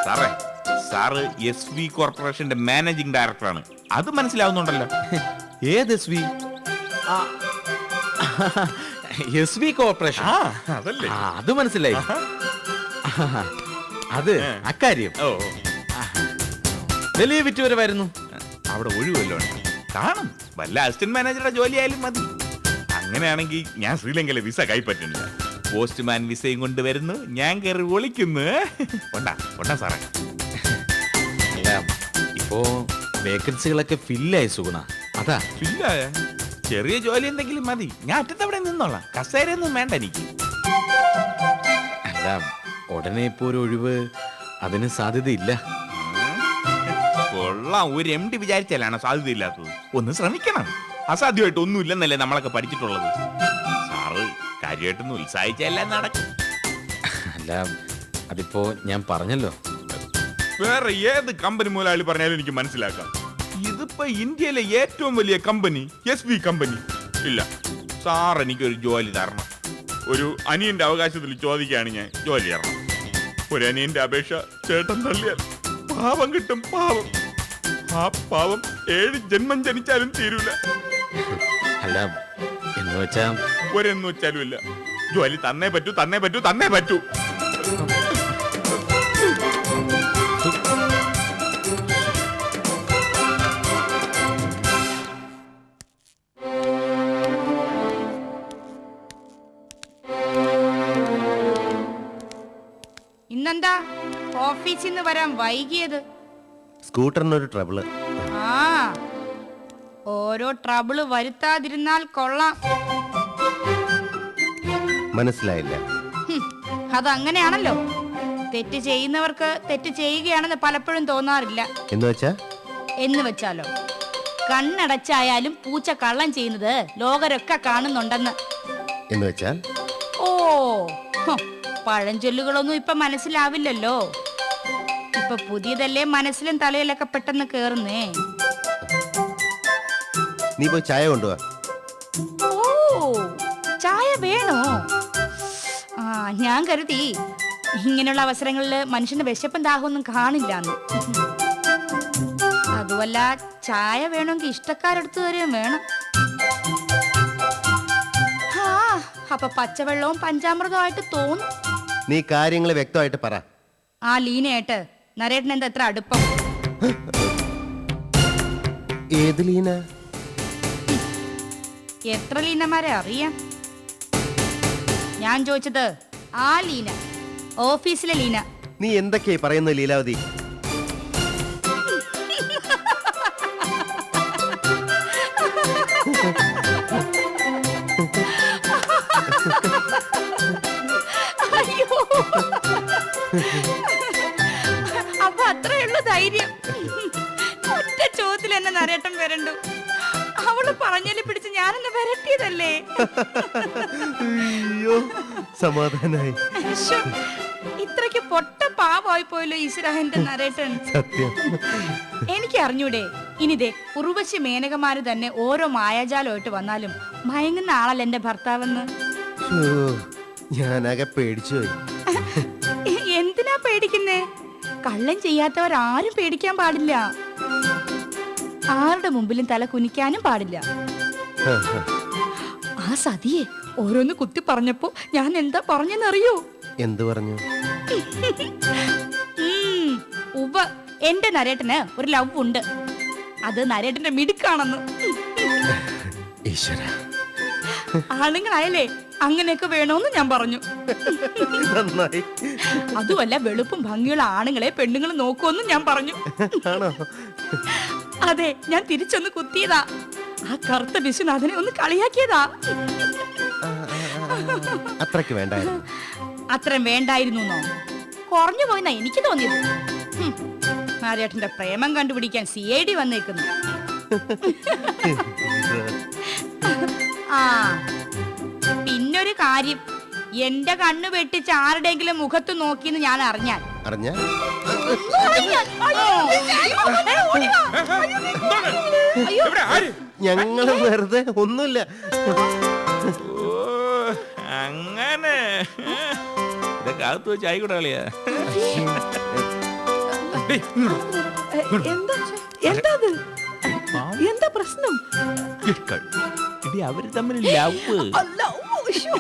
സാറേ, sir SV കോർപ്പറേഷന്റെ managing ഡയറക്ടറാണ്. അത് മനസ്സിലാവുന്നുണ്ടല്ലോ. ഏത് SV? SV corporation. അതല്ലേ? അത് മനസ്സിലായി. അത് അക്കാര്യം. ഓ, വലിയ വിറ്റുവരവായിരുന്നു. അവിടെ ഒഴിവല്ലോ കാണും. വല്ല അസിസ്റ്റന്റ് മാനേജറുടെ ജോലി ആയാലും മതി. അങ്ങനെയാണെങ്കിൽ ഞാൻ ശ്രീലങ്കയിലെ വിസ കൈപ്പറ്റുന്നില്ല. പോസ്റ്റ്മാൻ വിസയും കൊണ്ട് വരുന്നു, ഞാൻ കയറി ഒളിക്കുന്നു. കൊണ്ടാ സാറേ. അല്ല, ഇപ്പോ വേക്കൻസികളൊക്കെ ഫില്ലായി സുഗുണ. അതാ ഇല്ല, ചെറിയ ജോലി എന്തെങ്കിലും മതി. ഞാൻ അറ്റത്തവിടെ നിന്നോളാം. കസേരയൊന്നും വേണ്ട എനിക്ക്. അല്ല, ഉടനെ ഇപ്പോ ഒരു ഒഴിവ് അതിന് സാധ്യതയില്ല. കൊള്ളാം, ഒരു MD വിചാരിച്ചാലാണ് സാധ്യതയില്ലാത്തത്. ഒന്ന് ശ്രമിക്കണം. അസാധ്യമായിട്ട് ഒന്നുമില്ലെന്നല്ലേ നമ്മളൊക്കെ പഠിച്ചിട്ടുള്ളത്. സാറ് കാര്യമായിട്ടൊന്ന് ഉത്സാഹിച്ചെല്ലാം നടക്കും. അല്ല, അതിപ്പോ ഞാൻ പറഞ്ഞല്ലോ. വേറെ ഏത് കമ്പനി മുതലാളി പറഞ്ഞാലും എനിക്ക് മനസ്സിലാക്കാം. ഇതിപ്പോ ഇന്ത്യയിലെ ഏറ്റവും വലിയ കമ്പനി SV കമ്പനി. ഇല്ല, സാർ എനിക്കൊരു ജോലി തരണം. ഒരു അനിയന്റെ അവകാശത്തിൽ ചോദിക്കുകയാണ് ഞാൻ. ജോലി തരണം. ഒരു അനിയന്റെ അപേക്ഷ ചേട്ടൻ തള്ളിയാൽ പാവം കിട്ടും. പാവം. ആ പാവം 7 ജന്മം ജനിച്ചാലും തീരൂല. അല്ല, എന്ന് വെച്ചാ ഒരെന്ന് വെച്ചാലും ഇല്ല. ജോലി തന്നേ പറ്റൂ, തന്നേ പറ്റൂ, തന്നേ പറ്റൂ. ഇന്നെന്താ ഓഫീസിൽ നിന്ന് വരാൻ വൈകിയത്? സ്കൂട്ടറിനൊരു ട്രബിള്. ആ, ഓരോ ട്രബിള് വരുത്താതിരുന്നാൽ കൊള്ളാം. മനസ്സിലായില്ല. അതങ്ങനെയാണല്ലോ. തെറ്റ് ചെയ്യുന്നവർക്ക് തെറ്റ് ചെയ്യുകയാണെന്ന് പലപ്പോഴും തോന്നാറില്ല. എന്ന് വെച്ചാലോ, കണ്ണടച്ചായാലും പൂച്ച കള്ളം ചെയ്യുന്നത് ലോകരൊക്കെ കാണുന്നുണ്ടെന്ന്. ഓ, പഴഞ്ചൊല്ലുകളൊന്നും ഇപ്പൊ മനസ്സിലാവില്ലല്ലോ. ഇപ്പൊ പുതിയതല്ലേ മനസ്സിലും തലയിലൊക്കെ പെട്ടെന്ന് കേറുന്നേ. നീ പോയി ചായ കൊണ്ടുവാ. ഓ, ചായ വേണോ? ആ, ഞാൻ കരുതി ഇങ്ങനെയുള്ള അവസരങ്ങളിൽ മനുഷ്യന്റെ വിശപ്പും ദാഹമൊന്നും കാണില്ലാന്ന്. അതുമല്ല, ചായ വേണമെങ്കിൽ ഇഷ്ടക്കാരെടുത്ത് തരുകയും വേണം. ആ, അപ്പൊ പച്ചവെള്ളവും പഞ്ചാമൃതമായിട്ട് തോന്നും. നീ കാര്യങ്ങൾ വ്യക്തമായിട്ട് പറ. ആ ലീനയായിട്ട് നരേട്ടൻ എന്താ എത്ര അടുപ്പം? ഏത് ലീന? എത്ര ലീനമാരെ അറിയാം? ഞാൻ ചോദിച്ചത് ആ ലീന, ഓഫീസിലെ ലീന. നീ എന്തൊക്കെയാ പറയുന്നത് ലീലാവതി? അയ്യോ, അപ്പൊ അത്രയുള്ള ധൈര്യം. ഒറ്റ ചോദ്യത്തിൽ എന്നെ നരേട്ടൻ വരണ്ടു. അവള് പറഞ്ഞാല് പിടിച്ച് ഞാനെന്നെ വരട്ടിയതല്ലേ. അയ്യോ, സമാധാനായി. ഇത്രക്ക് പൊട്ട പാവമായി പോയല്ലോ ഈശ്വരന്റെ നരേട്ടൻ. സത്യം. എനിക്ക് അറിഞ്ഞൂടെ, ഇനിതേ ഉർവശി മേനകമാര് തന്നെ ഓരോ മായാജാലമായിട്ട് വന്നാലും മയങ്ങുന്ന ആളല്ല എന്റെ ഭർത്താവെന്ന്. ഞാനാകെ പേടിച്ചു പോയി. എന്തിനാ പേടിക്കുന്നേ? കള്ളം ചെയ്യാത്തവരാരും പേടിക്കാൻ പാടില്ല. ആരുടെ മുമ്പിലും തല കുനിക്കാനും പാടില്ല. ആ സതിയെ ഓരോന്ന് കുത്തി പറഞ്ഞപ്പോ ഞാൻ എന്താ പറഞ്ഞെന്നറിയോ? എന്തു പറഞ്ഞു? ഉവ്വ, എന്റെ നരേട്ടന് ഒരു ലവ് ഉണ്ട്. അത് നരേട്ടന്റെ മിടുക്കാണെന്ന്. ഈശ്വര, ആണുങ്ങളായല്ലേ അങ്ങനെയൊക്കെ വേണോന്ന് ഞാൻ പറഞ്ഞു. നന്നായി. അതുമല്ല, വെളുപ്പും ഭംഗിയുള്ള ആണുങ്ങളെ പെണ്ണുങ്ങൾ നോക്കുമെന്നും ഞാൻ പറഞ്ഞു. അതെ, ഞാൻ തിരിച്ചൊന്ന് കുത്തിയതാ. ആ കറുത്ത വിശ്വനാഥനെ ഒന്ന് കളിയാക്കിയതാ. അത്രക്ക് വേണ്ടായിരുന്നു. അത്രയും വേണ്ടായിരുന്നോ? കുറഞ്ഞു പോയിന്നാ എനിക്ക് തോന്നിയത്. നാരേട്ടന്റെ പ്രേമം കണ്ടുപിടിക്കാൻ CID വന്നേക്കുന്നു. ആ, പിന്നൊരു കാര്യം, എന്റെ കണ്ണു വെട്ടിച്ച് ആരുടെങ്കിലും മുഖത്ത് നോക്കിന്ന് ഞാൻ അറിഞ്ഞാൽ ഞങ്ങള് വെറുതെ ഒന്നുമില്ല. അങ്ങനെ ഇതൊക്കെ അകത്ത് വെച്ച് ആയിക്കോട്ടെ കളിയാ. എന്താ പ്രശ്നം? ഇടി അവര് തമ്മിൽ ലവ്. അല്ല, ഓ, ശ്ശോ.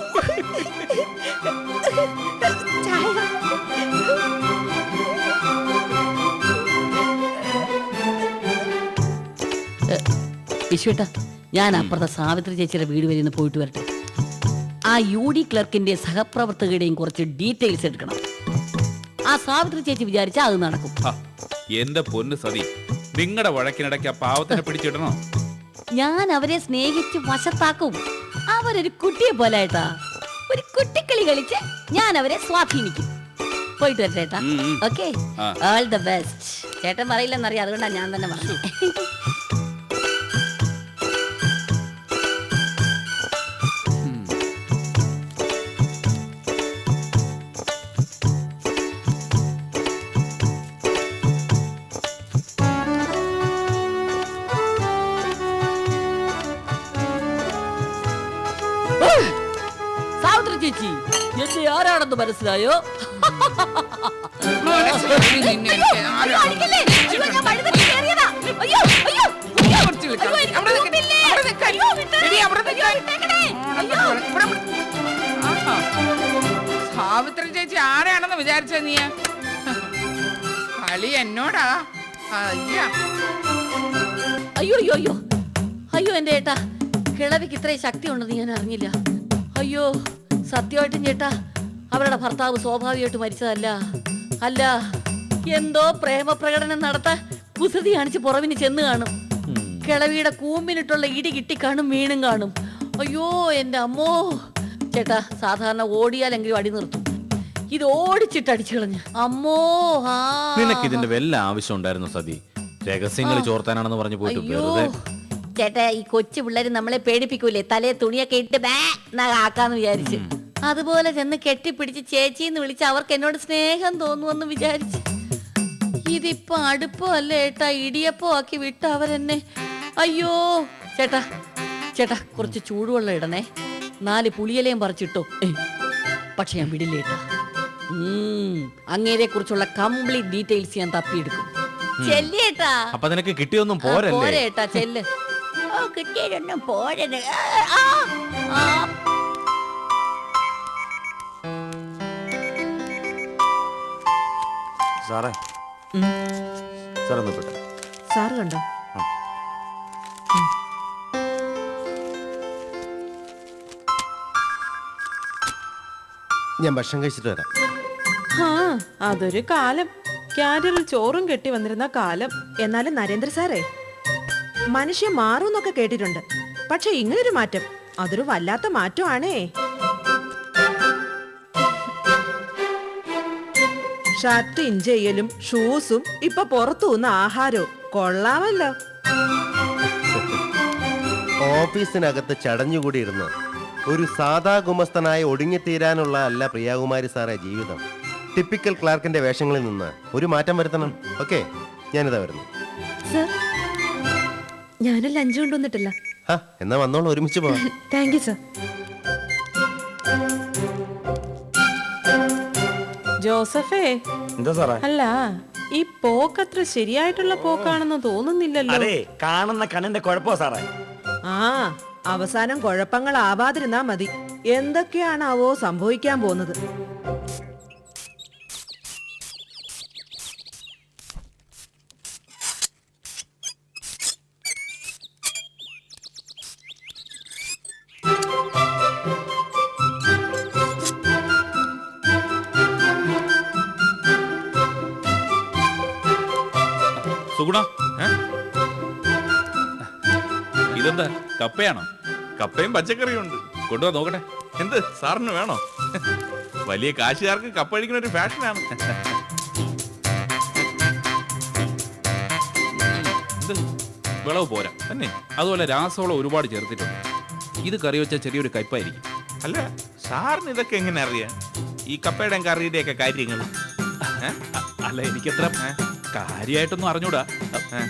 ചായ. വിശ്വേട്ടാ, ഞാൻ അപ്പുറത്തെ സാവിത്രി ചേച്ചിയുടെ വീട് വരെ ഒന്ന് പോയിട്ട് വരട്ടെ. ആ UD ക്ലർക്കിന്റെ സഹപ്രവർത്തകരുടെയും കുറച്ച് ഡീറ്റെയിൽസ് എടുക്കണം. ആ സാവിത്രി ചേച്ചി വിചാരിച്ചാൽ അത് നടക്കും. എന്റെ പൊന്ന് സതി, നിങ്ങളുടെ വഴക്കിനിടയ്ക്ക് ആ പാവത്തിനെ പിടിച്ചിടണോ? ഞാൻ അവരെ സ്നേഹിച്ച് വശത്താക്കും. അവരൊരു കുട്ടിയെ പോലെ ആയിട്ടാ, ഒരു കുട്ടിക്കളി കളിച്ച് ഞാൻ അവരെ സ്വാധീനിക്കും. പോയിട്ട് വരട്ടെ ചേട്ടാ. Okay, all the best. ചേട്ടൻ പറയില്ലെന്നറിയാം, അതുകൊണ്ടാണ് ഞാൻ തന്നെ പറഞ്ഞു. സാവിത്രി ചേച്ചി, എന്നെ ആരാണെന്ന് മനസ്സിലായോ? സാവിത്രി ചേച്ചി ആരാണെന്ന് വിചാരിച്ച നീ? കളി എന്നോടാ. അയ്യോ അയ്യോ അയ്യോ അയ്യോ, എന്റെ ഏട്ടാ, കിളവിക്ക് ഇത്രയും ശക്തി ഉണ്ടെന്ന് ഞാൻ അറിഞ്ഞില്ല. അയ്യോ, സത്യമായിട്ടും ചേട്ടാ, അവരുടെ ഭർത്താവ് സ്വാഭാവികമായിട്ട് മരിച്ചതല്ല. അല്ല, എന്തോ പ്രേമപ്രകടനം നടത്താൻ കുസൃതി കാണിച്ച് പുറവിന് ചെന്ന് കാണും. കിളവിയുടെ കൂമ്പിനിട്ടുള്ള ഇടി കിട്ടി കാണും, വീണും കാണും. അയ്യോ എന്റെ അമ്മോ. ചേട്ടാ, സാധാരണ ഓടിയാലെങ്കിലും അടി നിർത്തും, ഇത് ഓടിച്ചിട്ട് അടിച്ചു കളഞ്ഞ. അമ്മോ. നിനക്ക് ഇതിന്റെ വല്ല ആവശ്യം ഉണ്ടായിരുന്നു സതി? രഹസ്യങ്ങൾ ചോർത്താനാണെന്ന് പറഞ്ഞു പോയിട്ട് വെറുതെ. ചേട്ടാ, ഈ കൊച്ചു പിള്ളേര് നമ്മളെ പേടിപ്പിക്കൂലേ, തലേ തുണിയൊക്കെ ഇട്ട് ആക്കാന്ന് വിചാരിച്ചു. അതുപോലെ ചെന്ന് കെട്ടിപ്പിടിച്ച് ചേച്ചിന്ന് വിളിച്ച് അവർക്ക് എന്നോട് സ്നേഹം തോന്നുമെന്ന് വിചാരിച്ചു. ഇതിപ്പോ അടുപ്പോ അല്ല ഏട്ടാ, ഇടിയപ്പോ ആക്കി വിട്ട അവരെന്നെ. അയ്യോ ചേട്ടാ, ചേട്ടാ, കുറച്ച് ചൂടുവെള്ളം ഇടണേ. 4 പുളിയിലയും പറിച്ചിട്ടോ. പക്ഷെ ഞാൻ വിടില്ല ഏട്ടാ. അങ്ങേരെ കുറിച്ചുള്ള കംപ്ലീറ്റ് ഡീറ്റെയിൽസ് ഞാൻ തപ്പിയെടുക്കും. ചെല്ലേട്ടാ. അപ്പൊ നിനക്ക് കിട്ടിയൊന്നും പോരല്ലേ? പോരേട്ടാ, ചെല്ല്. കിട്ടിയൊന്നും പോരെ. സാറേ, സാർ ഒന്ന് പെട്ടെന്ന്. സാറ് കണ്ടോ? ഞാൻ ഭക്ഷണം കഴിച്ചിട്ട് വരാം. ആ, അതൊരു കാലം. ക്യാരിയറിൽ ചോറും കെട്ടി വന്നിരുന്ന കാലം. എന്നാലും നരേന്ദ്ര സാറേ, മനുഷ്യൻ മാറുന്നൊക്കെ കേട്ടിട്ടുണ്ട്. പക്ഷെ ഇങ്ങനൊരു മാറ്റം, അതൊരു വല്ലാത്ത മാറ്റമാണേ. ഷർട്ട് ഇഞ്ചെയ്യലും ഷൂസും ഇപ്പൊ പുറത്തു നിന്ന് ആഹാരവും കൊള്ളാമല്ലോ. ഓഫീസിനകത്ത് ചടഞ്ഞുകൂടിയിരുന്ന് ഒരു സാധാ ഗുമസ്തനായ ഒടുങ്ങിത്തീരാനുള്ള അല്ല പ്രിയാകുമാരി സാറേ ജീവിതം. ടിപ്പിക്കൽ ക്ലാർക്കിന്റെ വേഷങ്ങളിൽ നിന്ന് ഒരു മാറ്റം വരുത്തണം. ഓക്കെ, ഞാനിതാ വരുന്നു. സർ, ഞാനും ലഞ്ച് കൊണ്ടുവന്നിട്ടില്ല. എന്നാ വന്നോളൂ, ഒരുമിച്ച് പോവാം. Thank you sir. ജോസഫേ, എന്താ സാറേ? അല്ല, ഈ പോക്കത്ര ശരിയായിട്ടുള്ള പോക്കാണെന്ന് തോന്നുന്നില്ലല്ലോ. അതെ, കാണുന്ന കണ്ണിന്റെ കുഴപ്പമോ സാറേ? ആ, അവസാനം കുഴപ്പങ്ങളാവാതിരുന്നാ മതി. എന്തൊക്കെയാണാവോ സംഭവിക്കാൻ പോകുന്നത്. സുഗുണ, ഇതെന്താ കപ്പയാണോ? കപ്പയും പച്ചക്കറിയും ഉണ്ട്, കൊണ്ടുവാ നോക്കട്ടെ. എന്ത് സാറിന് വേണോ? വലിയ കാശുകാർക്ക് കപ്പ കഴിക്കുന്ന ഒരു ഫാഷനാണ്. ഇത് വിളവ് പോരാ തന്നെ. അതുപോലെ രാസവളം ഒരുപാട് ചേർത്തിട്ടുണ്ട്. ഇത് കറി വെച്ചാൽ ചെറിയൊരു കയ്പായിരിക്കും. അല്ല, സാറിന് ഇതൊക്കെ എങ്ങനെ അറിയാം, ഈ കപ്പയുടെയും കറിയുടെയും ഒക്കെ കാര്യങ്ങൾ? അല്ല, എനിക്കത്ര കാര്യമായിട്ടൊന്നും അറിഞ്ഞൂടാ.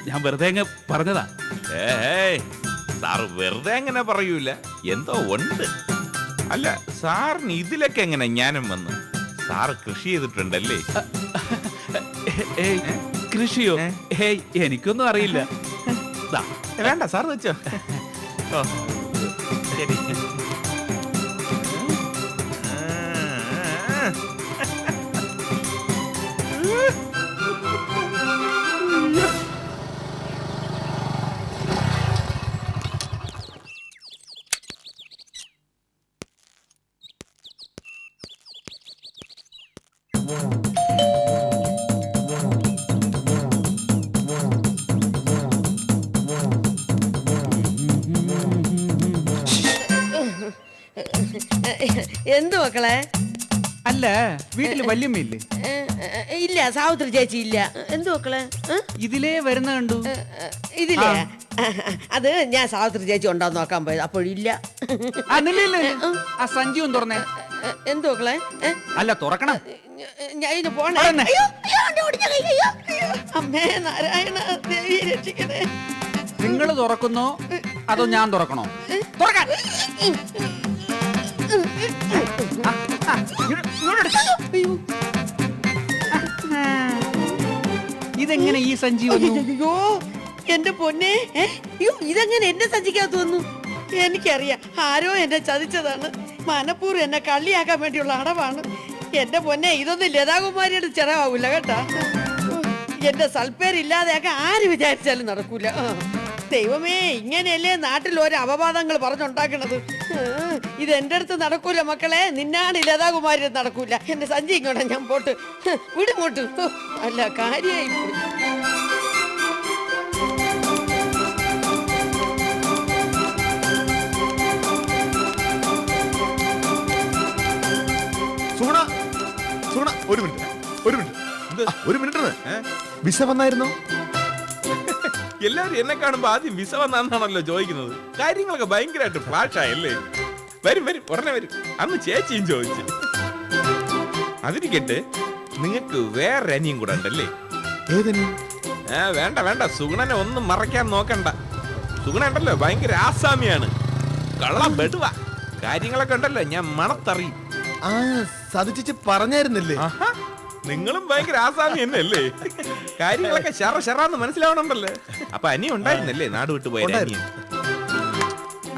ഞാൻ വെറുതെ അങ്ങ് പറഞ്ഞതാ. സാറ് വെറുതെ എങ്ങനെ പറയൂല, എന്തോ ഉണ്ട്. അല്ല, സാറിന് ഇതിലൊക്കെ എങ്ങനെ ജ്ഞാനം വന്ന്? സാറ് കൃഷി ചെയ്തിട്ടുണ്ടല്ലേ? കൃഷിയോ? ഹേയ്, എനിക്കൊന്നും അറിയില്ല. ദാ, വേണ്ട സാർ വെച്ചോ. ഓ, ശരി. എന്തു മക്കളെ? അല്ല, വീട്ടില് വല്യമ്മയില്ലേ? ഇല്ല, സാവിത്രി ചേച്ചി ഇല്ല. എന്തു മക്കളെ? ഇതിലേ വരുന്ന കണ്ടു. ഇതില്ലേ? അത് ഞാൻ സാവിത്രി ചേച്ചി ഉണ്ടാന്ന് നോക്കാൻ പോയത്, അപ്പോഴില്ല. ആ സഞ്ചി ഒന്ന് തുറന്നേ. എന്തു മക്കളെ? അല്ല, തുറക്കണം. ഞാൻ ഇതിന് പോണേ. അയ്യോ, അയ്യോ, എൻ്റെ ഒടിഞ്ഞ കൈ, അയ്യോ, അയ്യോ. അമ്മേ നാരായണ, ദേവി രക്ഷിക്കണേ. നിങ്ങൾ തുറക്കുന്നോ അതോ ഞാൻ തുറക്കണോ? തുറക്കാൻ. ഇതെങ്ങനെ ഈ സഞ്ചി വന്നു? അയ്യോ, എന്റെ പൊന്നെ, അയ്യോ, ഇതെങ്ങനെ എന്നെ സഞ്ചിക്കകത്ത് വന്നു? എനിക്കറിയാം, ആരോ എന്നെ ചതിച്ചതാണ്. മനപ്പൂർവ്വം എന്നെ കള്ളിയാക്കാൻ വേണ്ടിയുള്ള അടവാണ്. എന്റെ പൊന്നെ, ഇതൊന്നും ലതാകുമാരിയുടെ ചെലവാകൂല കേട്ടാ. എന്റെ സൽപ്പേരില്ലാതെയൊക്കെ ആര് വിചാരിച്ചാലും നടക്കൂല. ദൈവമേ, ഇങ്ങനെയല്ലേ നാട്ടിൽ ഓരോ അപവാദങ്ങൾ പറഞ്ഞുണ്ടാക്കണത്. ഇത് എന്റെ അടുത്ത് നടക്കൂല മക്കളെ. നിന്നാണ് ലതാകുമാരി നടക്കൂല. എന്റെ സഞ്ചി ഇങ്ങോട്ടാ, ഞാൻ പോട്ട് വിടുമോട്ട്. അല്ല, കാര്യമായി പോയി. സുഗുണ, സുഗുണ, ഒരു മിനിറ്റ്, ഒരു മിനിറ്റ്, ഒരു മിനിറ്റ്. വിസ വന്നായിരുന്നോ? എല്ലാവരും എന്നെ കാണുമ്പോ ആദ്യം വിസ വന്നാണെന്നാണല്ലോ ചോദിക്കുന്നത്. കാര്യങ്ങളൊക്കെ ഭയങ്കരമായിട്ട് ഫ്ലാഷ് ആയല്ലേ? വരും വരും, ഉടനെ വരും. അന്ന് ചേച്ചിയും ചോദിച്ചു. അതിരിക്കട്ടെ, നിങ്ങൾക്ക് വേറെ അനിയും കൂടെ ഉണ്ടല്ലേ? ഏതനിയും? വേണ്ട വേണ്ട, സുഗുണനെ ഒന്നും മറയ്ക്കാൻ നോക്കണ്ട. സുഗുണ ഉണ്ടല്ലോ, ഭയങ്കര ആസാമിയാണ്. കള്ളം ബെടുവ. കാര്യങ്ങളൊക്കെ ഉണ്ടല്ലോ, ഞാൻ മണത്തറിയും. ആ, സതിച്ചേച്ചി പറഞ്ഞായിരുന്നില്ലേ? നിങ്ങളും ഭയങ്കര ആസാമി തന്നെയല്ലേ? കാര്യങ്ങളൊക്കെ ഷറാന്ന് മനസ്സിലാവണുണ്ടല്ലോ. അപ്പൊ അനി ഉണ്ടായിരുന്നല്ലേ നാട് വിട്ടു പോയ അനിയൻ?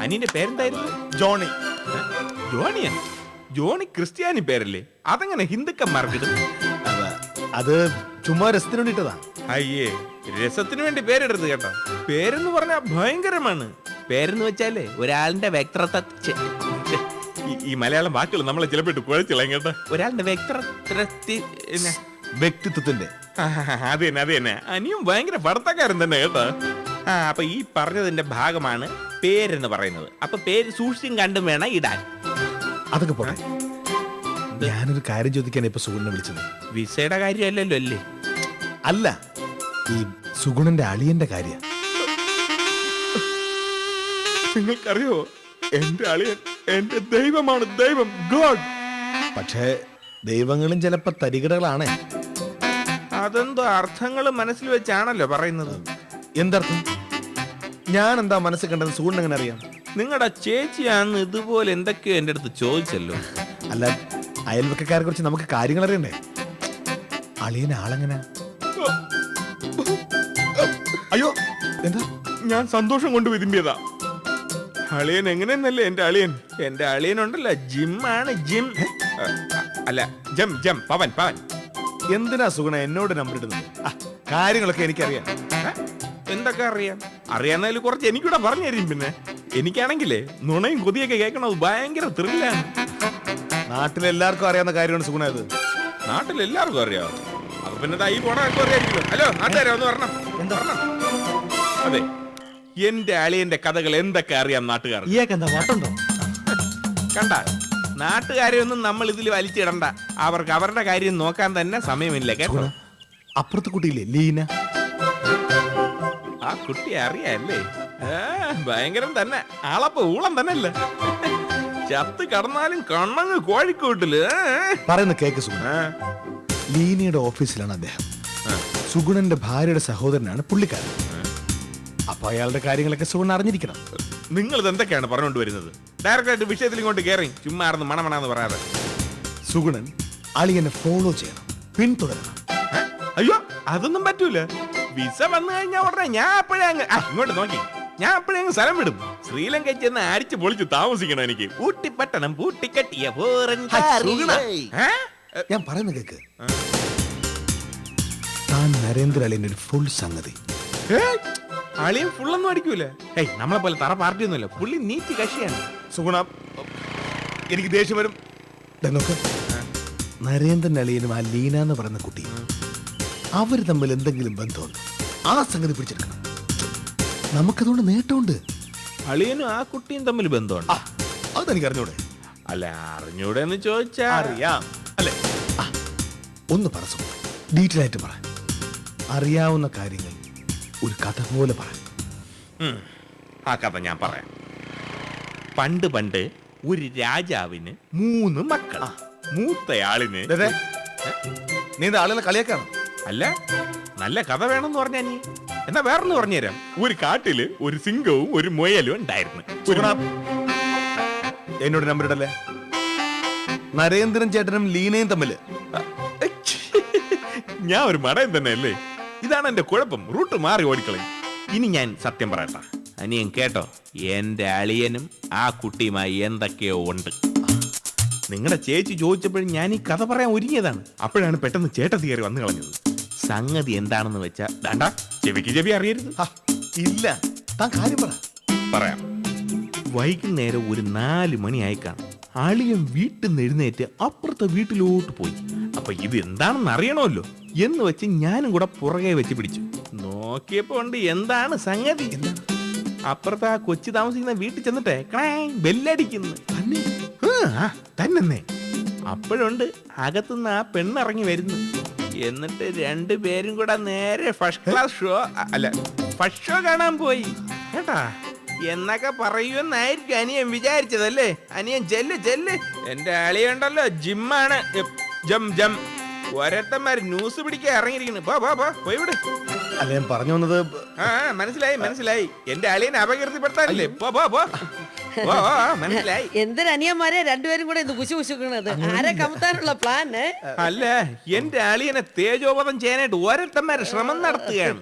അനിയന്റെ പേരെന്തായിരുന്നു? ജോണി. ജോണിയാ? ജോണി ക്രിസ്ത്യാനി പേരല്ലേ? അതെങ്ങനെ ഹിന്ദുക്കന്മാർക്കിടും? അത് ചുമ്മാ രസത്തിന് വേണ്ടിട്ടതാ. അയ്യേ, രസത്തിന് വേണ്ടി പേരിടരുത് കേട്ടോ. പേരെന്ന് പറഞ്ഞാൽ ഭയങ്കരമാണ്. പേരെന്ന് വെച്ചാലേ ഒരാളിന്റെ വ്യക്തിത്വത്തെ, ഈ മലയാളം വാക്കുകൾ നമ്മളെ ചിലപ്പോൾ കുഴച്ചിളയും കേട്ടോ. ഒരാളുടെ വ്യക്തിത്വത്തിന്റെ അത് തന്നെ, അത് തന്നെ. അനിയും ഭയങ്കര ഭർത്തക്കാരൻ തന്നെ കേട്ടോ. അപ്പൊ ഈ പറഞ്ഞതിന്റെ ഭാഗമാണ് പേരെന്ന് പറയുന്നത്. അപ്പൊ പേര് സൂക്ഷിച്ചും കണ്ടും വേണം ഇടാൻ. അതൊക്കെ പോട്ടെ, ഞാനൊരു കാര്യം ചോദിക്കാണ് ഇപ്പൊ സുഗുണനെ വിളിച്ചത്. വിസയുടെ കാര്യമല്ലല്ലോ അല്ലേ? അല്ല, ഈ സുഗുണന്റെ അളിയന്റെ കാര്യം. നിങ്ങൾക്കറിയോ, എന്റെ അളിയൻ എന്റെ ദൈവമാണ്, ദൈവം, ഗോഡ്. പക്ഷേ ദൈവങ്ങളും ചിലപ്പോ തരികിടകളാണ്. അതെന്തോ അർത്ഥങ്ങൾ മനസ്സിൽ വെച്ചാണല്ലോ പറയുന്നത്. എന്തർത്ഥം? ഞാൻ എന്താ മനസ്സിൽ കണ്ടത് സുഗുണൻ എങ്ങനെ അറിയാം? നിങ്ങളുടെ ചേച്ചിയാന്ന് ഇതുപോലെ എന്തൊക്കെയോ എന്റെ അടുത്ത് ചോദിച്ചല്ലോ. അല്ല, അയൽവക്കക്കാരെ കുറിച്ച് നമുക്ക് കാര്യങ്ങൾ അറിയണ്ടേ? അളിയൻ ആളെങ്ങനെ? അയ്യോ, എന്താ? ഞാൻ സന്തോഷം കൊണ്ട് വിരുമ്പിയതാ. അളിയൻ എങ്ങനെയെന്നല്ലേ എന്റെ അളിയൻ? എന്റെ അളിയനുണ്ടല്ലോ, ജിമ്മാണ്, ജിം. അല്ല, ജം ജം, പവൻ പവൻ. എന്തിനാ സുഗുണ എന്നോട് നമ്പർ ഇടുന്നത്? കാര്യങ്ങളൊക്കെ എനിക്കറിയാം. എന്തൊക്കെ അറിയാം? അറിയാവുന്നതിൽ കുറച്ച് എനിക്കൂടെ പറഞ്ഞു തരും. പിന്നെ എനിക്കാണെങ്കിലേ നുണയും കൊതിയൊക്കെ കേൾക്കണത് ഭയങ്കര ത്രില്ലാണ്. നാട്ടിലെല്ലാവർക്കും അറിയാവുന്ന കാര്യമാണ് സുഗുണ ഇത്. നാട്ടിലെല്ലാവർക്കും അറിയാം. അപ്പൊ പിന്നെ ഈ പോണൊക്കെ അറിയായിരിക്കും. ഹലോ നാട്ടുകാരെ, ഒന്ന് പറഞ്ഞോ. എന്താ? അതെ, എന്റെ അളിയന്റെ കഥകൾ എന്തൊക്കെ അറിയാം നാട്ടുകാർ. കണ്ട, നാട്ടുകാരെ ഒന്നും നമ്മൾ ഇതിൽ വലിച്ചിടണ്ട. അവർക്ക് അവരുടെ കാര്യം നോക്കാൻ തന്നെ സമയമില്ല കേട്ടോ. അപ്പുറത്തെ കുട്ടിയില്ലേ ലീന? ആ കുട്ടിയെ അറിയാല്ലേ? ഭയങ്കരം തന്നെ. ആളപ്പ ഊളം തന്നെ അല്ലേ? ചത്ത് കടന്നാലും കണ്ണങ്ങ് കോഴിക്കോട്ടില്. പറയുന്ന കേക്ക് സുഗുണ. ലീനയുടെ ഓഫീസിലാണ് അദ്ദേഹം. സുഗുണന്റെ ഭാര്യയുടെ സഹോദരനാണ് പുള്ളിക്കാരൻ. അപ്പൊ അയാളുടെ കാര്യങ്ങളൊക്കെ സുഗുണൻ അറിഞ്ഞിരിക്കണം. നിങ്ങൾ ഇത് എന്തൊക്കെയാണ് പറഞ്ഞുകൊണ്ട് വരുന്നത്? ഡയറക്റ്റായിട്ട് വിഷയത്തിൽ ഇങ്ങോട്ട് കയറി ചുമ്മാർന്ന് മണമണാന്ന് പറയാതെ. സുഗുണൻ അളിയനെ ഫോളോ ചെയ്യണം, പിന്തുടരണം. അയ്യോ, അതൊന്നും പറ്റൂല. വിസ വന്നു കഴിഞ്ഞാൽ ഉടനെ ഞാൻ അപ്പോഴേ അങ്ങ് ഇങ്ങോട്ട് നോക്കി ഞാൻ അപ്പോഴേ അങ്ങ് സ്ഥലം വിടും. ശ്രീലങ്ക ചെന്ന് അടിച്ച് പൊളിച്ച് താമസിക്കണം എനിക്ക്. ഊട്ടിപ്പട്ടണം പൂട്ടിക്കെട്ടിയ ഞാൻ പറയുന്ന കേക്ക്. താൻ നരേന്ദ്ര അളിയന്റെ ഒരു ഫുൾ സംഗതി. അളിയൻ ഫുള്ളൊന്നും അടിക്കൂലേ. നമ്മളെ പോലെ തറ പാർട്ടിയൊന്നുമില്ല. പുള്ളി നീറ്റ് കക്ഷിയാണ്. സുഗുണ, എനിക്ക് ദേഷ്യം വരും. നോക്ക്, നരേന്ദ്രൻ അളിയനും ആ ലീന എന്ന് പറയുന്ന കുട്ടി അവര് തമ്മിൽ എന്തെങ്കിലും ബന്ധമുണ്ട്, ആ സംഗതി പിടിച്ചെടുക്കണം. നമുക്കതുകൊണ്ട് നേട്ടമുണ്ട്. അളിയനും ആ കുട്ടിയും തമ്മിൽ ബന്ധമുണ്ട്. അതെനിക്ക് അറിഞ്ഞൂടെ? അല്ല, അറിഞ്ഞൂടെ എന്ന് ചോദിച്ചാ അറിയാം അല്ലേ? ഒന്ന് പറ സുഗുണ, ഡീറ്റെയിൽ ആയിട്ട് പറ. അറിയാവുന്ന കാര്യങ്ങൾ ഒരു കഥ പോലെ പറ. ആ കഥ ഞാൻ പറയാം. പണ്ട് പണ്ട് ഒരു രാജാവിന് 3 മക്കൾ. മൂത്തയാളിന് നീ ആളുകളെ കളിയാക്കാണ്. അല്ല, നല്ല കഥ വേണമെന്ന് പറഞ്ഞാ നീ എന്നാ വേറൊന്ന് പറഞ്ഞുതരാം. ഒരു കാട്ടില് ഒരു സിംഹവും ഒരു മുയലും ഉണ്ടായിരുന്നു. എന്നോട് നമ്പർ ഇടല്ലേ. നരേന്ദ്രൻ ചേട്ടനും ലീനയും തമ്മില് ഞാൻ ഒരു മടയൻ തന്നെ അല്ലേ. ഇതാണ് എന്റെ കുഴപ്പം. റൂട്ട് മാറി ഓടിക്കളയും. ഇനി ഞാൻ സത്യം പറയട്ടെ, അനിയൻ കേട്ടോ. എന്റെ അളിയനും ആ കുട്ടിയുമായി എന്തൊക്കെയോ ഉണ്ട്. നിങ്ങളുടെ ചേച്ചി ചോദിച്ചപ്പോഴും ഞാൻ ഈ കഥ പറയാൻ ഒരുങ്ങിയതാണ്. അപ്പോഴാണ് പെട്ടെന്ന് ചേട്ടത്തി കയറി വന്നു കളഞ്ഞത്. സംഗതി എന്താണെന്ന് വെച്ചാ ദാണ്ടാ, ചെവിക്ക് ചെവി അറിയരുത്. ഇല്ല, താൻ കാര്യം പറ. പറയാം. വൈകുന്നേരം ഒരു 4 മണിയായി കാണും. അളിയൻ വീട്ടിൽ നിന്ന് എഴുന്നേറ്റ് അപ്പുറത്തെ വീട്ടിലോട്ട് പോയി. അപ്പൊ ഇത് എന്താണെന്ന് അറിയണമല്ലോ എന്ന് വെച്ച് ഞാനും കൂടെ പുറകെ വെച്ച് പിടിച്ചു. നോക്കിയപ്പോ ഉണ്ട് എന്താണ് സംഗതി. അപ്പുറത്തെ ആ കൊച്ചി താമസിക്കുന്ന വീട്ടിൽ ചെന്നിട്ടേ ബെല്ലടിക്കുന്നു. തന്നെ അപ്പോഴുണ്ട് അകത്തുനിന്ന് ആ പെണ്ണിറങ്ങി വരുന്നു. എന്നിട്ട് 2 പേരും കൂടെ നേരെ first class show first show കാണാൻ പോയി കേട്ടാ. എന്നൊക്കെ പറയുമെന്നായിരിക്കും അനിയൻ വിചാരിച്ചതല്ലേ. അനിയൻ ചെല്ല്. എന്റെ അളിയുണ്ടല്ലോ ജിമ്മാണ്. ജം ഒരത്തന്മാര് ന്യൂസ് പിടിക്കാൻ ഇറങ്ങിയിരിക്കുന്നു. പോയി വിട്. അല്ല, ഞാൻ പറഞ്ഞു വന്നത്. മനസ്സിലായി. എന്റെ അളിയനെ അപകീർത്തിപ്പെടുത്താനില്ലേ. മനസ്സിലായി. എന്തിനനിയന്മാരെ രണ്ടുപേരും കൂടെ കുശുകുശുക്കണത്? ആരെ കമത്താനുള്ള പ്ലാൻ? അല്ല, എന്റെ അളിയനെ തേജോവധം ചെയ്യാനായിട്ട് ഓരോരുത്തന്മാരെ ശ്രമം നടത്തുകയാണ്.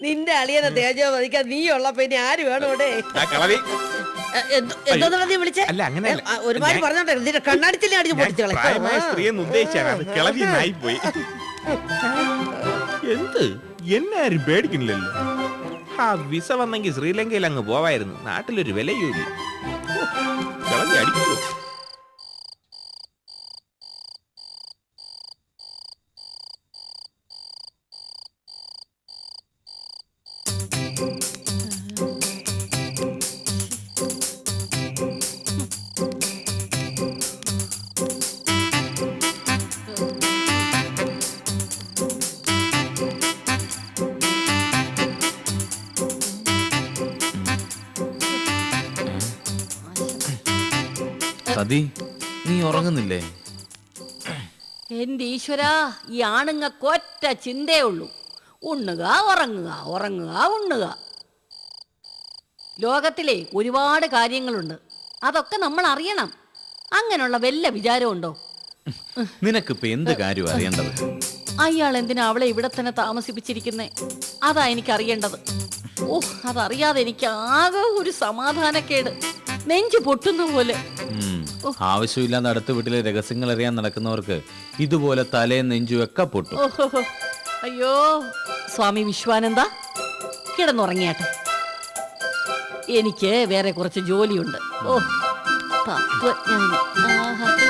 നിന്റെ അളിയനെ തേജോവധിക്കാൻ നീ ഉള്ളപ്പോ ഇനി ആര് വേണോടെ? എന്തോന്നാ നീ വിളിച്ചേ? അല്ല, അങ്ങനെ ഒരുപാട് പറഞ്ഞോട്ടെ. നിന്റെ കണ്ണാടിച്ചില്ലേ അടിച്ച് പൊടിച്ചു പ്രായമായ സ്ത്രീയെന്ന് ഉദ്ദേശിച്ചാണ്. കിളവിനായി പോയി. എന്ത് എന്നെ ആരും പേടിക്കുന്നില്ലല്ലോ. ആ വിസ വന്നെങ്കിൽ ശ്രീലങ്കയിൽ അങ്ങ് പോവായിരുന്നു. നാട്ടിലൊരു വിലയൂല്ല. കിളവി അടിക്കുമോ? സതി, നീ ഉറങ്ങുന്നില്ലേ? എന്റെ ഈശ്വരാ, ഈ ആണുങ്ങൾക്കൊറ്റ ചിന്തയേ ഉള്ളൂ. ഉണ്ണുക, ഉറങ്ങുക. ലോകത്തിലെ ഒരുപാട് കാര്യങ്ങളുണ്ട്. അതൊക്കെ നമ്മൾ അറിയണം. അങ്ങനെയുള്ള വല്ല വിചാരമുണ്ടോ? നിനക്കിപ്പോ എന്ത് കാര്യം അറിയേണ്ടത്? അയാൾ എന്തിനാ അവളെ ഇവിടെ തന്നെ താമസിപ്പിച്ചിരിക്കുന്നേ? അതാ എനിക്ക് അറിയേണ്ടത്. അതറിയാതെ എനിക്ക് ആകെ ഒരു സമാധാനക്കേട്. നെഞ്ചു പൊട്ടുന്ന പോലെ. ആവശ്യമില്ലാതെ അടുത്ത വീട്ടിലെ രഹസ്യങ്ങൾ അറിയാൻ നടക്കുന്നവർക്ക് ഇതുപോലെ തലയും നെഞ്ചും ഒക്കെ പൊട്ടും. അയ്യോ, സ്വാമി വിശ്വാനന്ദ, കിടന്നുറങ്ങിയാട്ടെ. എനിക്ക് വേറെ കുറച്ച് ജോലിയുണ്ട്. തത്വജ്ഞാനി.